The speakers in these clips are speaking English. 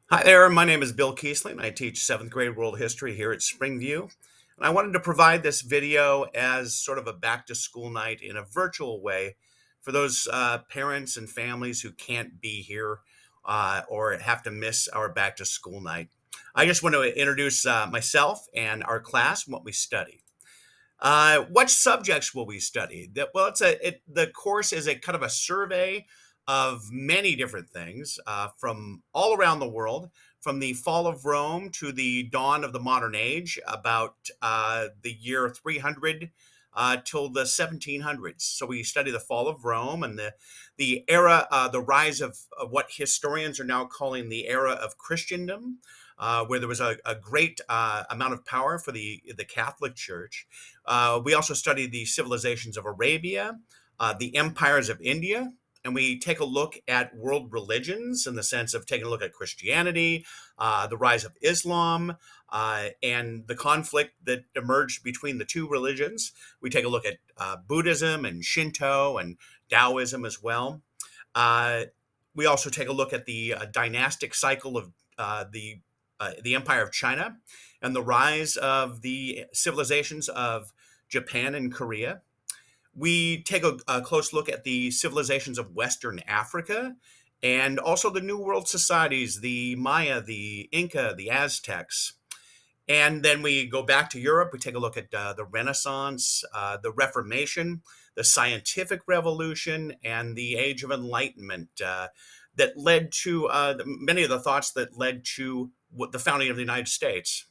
Hi there, my name is Bill Keisling. I teach seventh grade world history here at Springview. And I wanted to provide this video as sort of a back to school night in a virtual way for those parents and families who can't be here or have to miss our back to school night. I just want to introduce myself and our class and what we study. What subjects will we study? Well, the course is a kind of a survey of many different things from all around the world, from the fall of Rome to the dawn of the modern age, about the year 300 till the 1700s. So we study the fall of Rome and the era, the rise of what historians are now calling the era of Christendom. Where there was a great amount of power for the Catholic Church. We also study the civilizations of Arabia, the empires of India, and we take a look at world religions in the sense of taking a look at Christianity, the rise of Islam, and the conflict that emerged between the two religions. We take a look at Buddhism and Shinto and Taoism as well. Uh, we also take a look at the dynastic cycle of the Empire of China and the rise of the civilizations of Japan and Korea. We take a close look at the civilizations of Western Africa and also the New World societies, the Maya, the Inca, the Aztecs. And then we go back to Europe. We take a look at the Renaissance, the Reformation, the Scientific Revolution, and the Age of Enlightenment that led to many of the thoughts that led to the founding of the United States.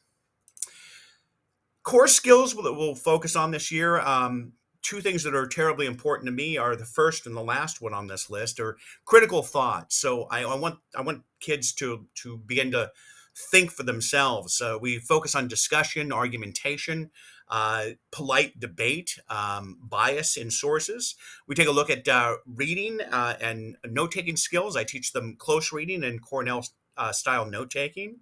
Core skills that we'll focus on this year. Two things that are terribly important to me are the first and the last one on this list are critical thought. So I want kids to begin to think for themselves. So we focus on discussion, argumentation, polite debate, bias in sources. We take a look at reading and note taking skills. I teach them close reading and Cornell style note taking.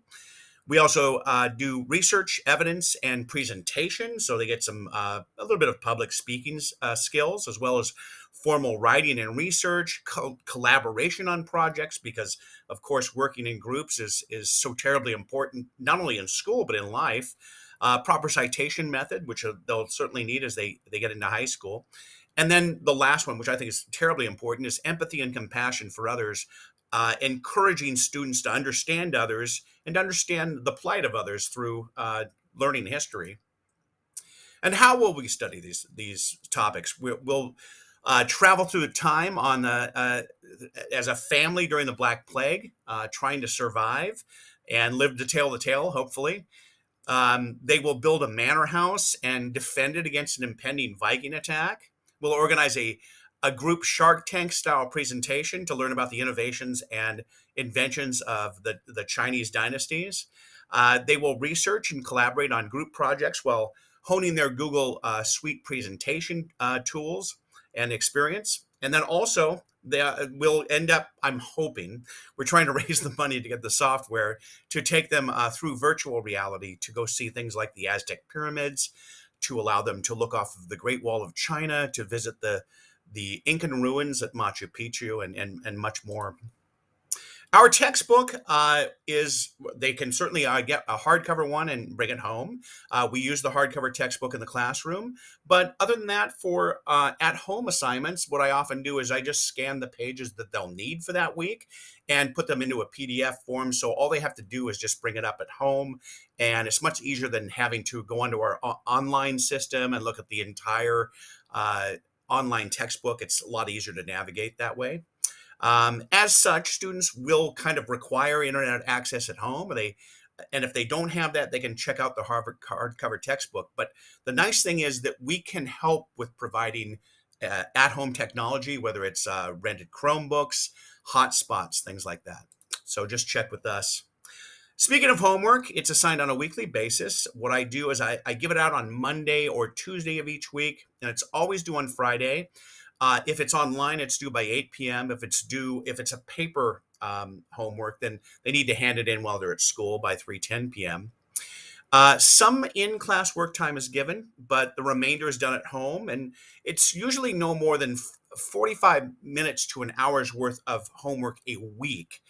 We also do research, evidence, and presentation, so they get some a little bit of public speaking skills, as well as formal writing and research, collaboration on projects, because of course working in groups is so terribly important, not only in school but in life. Proper citation method, which they'll certainly need as they get into high school. And then the last one, which I think is terribly important, is empathy and compassion for others, encouraging students to understand others and understand the plight of others through learning history. And how will we study these topics? We'll travel through the time on as a family during the Black Plague, trying to survive and live to tell the tale, hopefully. They will build a manor house and defend it against an impending Viking attack. We'll organize a group Shark Tank style presentation to learn about the innovations and inventions of the Chinese dynasties. They will research and collaborate on group projects while honing their Google Suite presentation tools and experience. And then also, they will end up, I'm hoping, we're trying to raise the money to get the software to take them through virtual reality to go see things like the Aztec pyramids, to allow them to look off of the Great Wall of China, to visit the Incan ruins at Machu Picchu, and much more. Our textbook is, they can certainly get a hardcover one and bring it home. We use the hardcover textbook in the classroom. But other than that, for at home assignments, what I often do is I just scan the pages that they'll need for that week and put them into a PDF form. So all they have to do is just bring it up at home. And it's much easier than having to go onto our online system and look at the entire online textbook. It's a lot easier to navigate that way. As such, students will kind of require internet access at home. And if they don't have that, they can check out the Harvard hardcover textbook. But the nice thing is that we can help with providing at-home technology, whether it's rented Chromebooks, hotspots, things like that. So just check with us. Speaking of homework, it's assigned on a weekly basis. What I do is I give it out on Monday or Tuesday of each week, and it's always due on Friday. If it's online, it's due by 8 p.m. If it's a paper homework, then they need to hand it in while they're at school by 3:10 p.m. Some in-class work time is given, but the remainder is done at home, and it's usually no more than 45 minutes to an hour's worth of homework a week.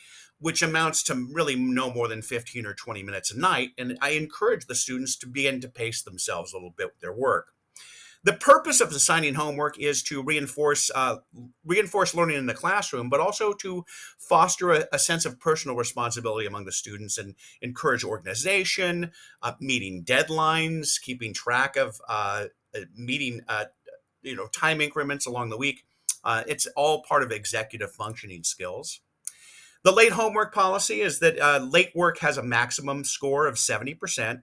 which amounts to really no more than 15 or 20 minutes a night. And I encourage the students to begin to pace themselves a little bit with their work. The purpose of assigning homework is to reinforce learning in the classroom, but also to foster a sense of personal responsibility among the students and encourage organization, meeting deadlines, keeping track of meeting time increments along the week. It's all part of executive functioning skills. The late homework policy is that late work has a maximum score of 70%.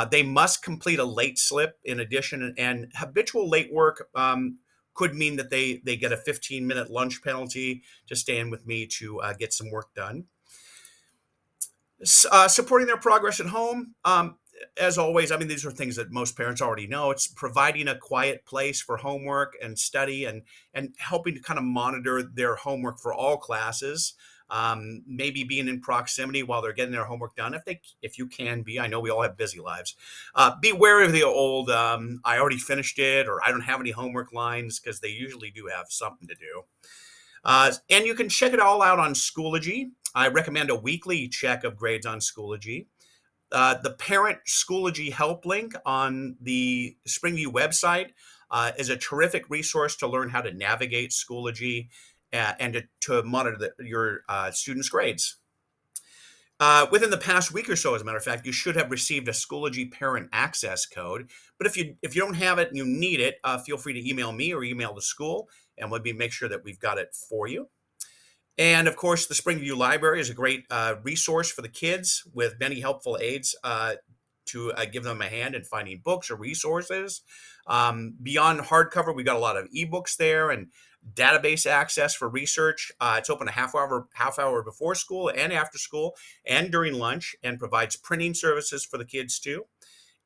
They must complete a late slip in addition, and habitual late work could mean that they get a 15-minute lunch penalty to stay in with me to get some work done. Supporting their progress at home. As always, I mean, these are things that most parents already know. It's providing a quiet place for homework and study, and helping to kind of monitor their homework for all classes. Maybe being in proximity while they're getting their homework done, if you can be. I know we all have busy lives. Be wary of the old "I already finished it" or "I don't have any homework" lines, because they usually do have something to do. And you can check it all out on Schoology. I recommend a weekly check of grades on Schoology. The parent Schoology help link on the Springview website is a terrific resource to learn how to navigate Schoology and to monitor your students' grades. Within the past week or so, as a matter of fact, you should have received a Schoology parent access code. But if you don't have it and you need it, feel free to email me or email the school, and we'll make sure that we've got it for you. And of course, the Springview Library is a great resource for the kids with many helpful aids to give them a hand in finding books or resources. Beyond hardcover, we've got a lot of ebooks there and database access for research. It's open a half hour before school and after school and during lunch, and provides printing services for the kids too.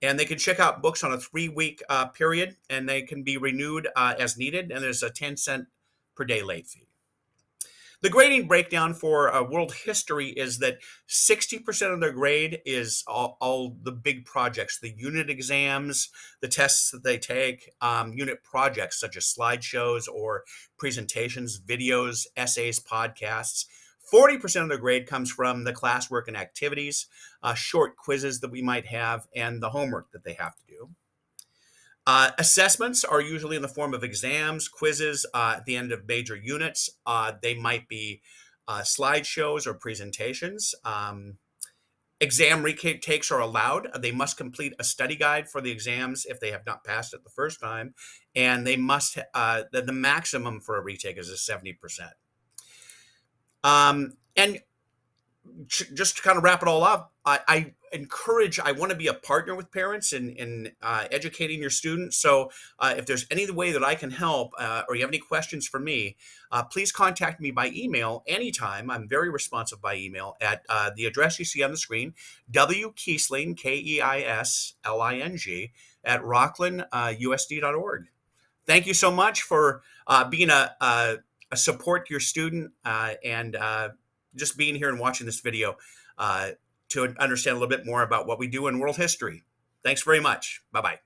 And they can check out books on a 3-week period, and they can be renewed as needed. And there's a 10-cent per day late fee. The grading breakdown for world history is that 60% of their grade is all the big projects, the unit exams, the tests that they take, unit projects such as slideshows or presentations, videos, essays, podcasts. 40% of their grade comes from the classwork and activities, short quizzes that we might have, and the homework that they have to do. Assessments are usually in the form of exams, quizzes at the end of major units. They might be slideshows or presentations. Exam retakes are allowed. They must complete a study guide for the exams if they have not passed it the first time, and they must. The maximum for a retake is a 70%. And just to kind of wrap it all up, I want to be a partner with parents in educating your students. So if there's any way that I can help, or you have any questions for me, please contact me by email anytime. I'm very responsive by email at the address you see on the screen, wkeisling, Keisling, at rocklandusd.org. Thank you so much for being a support to your student and just being here and watching this video to understand a little bit more about what we do in world history. Thanks very much. Bye-bye.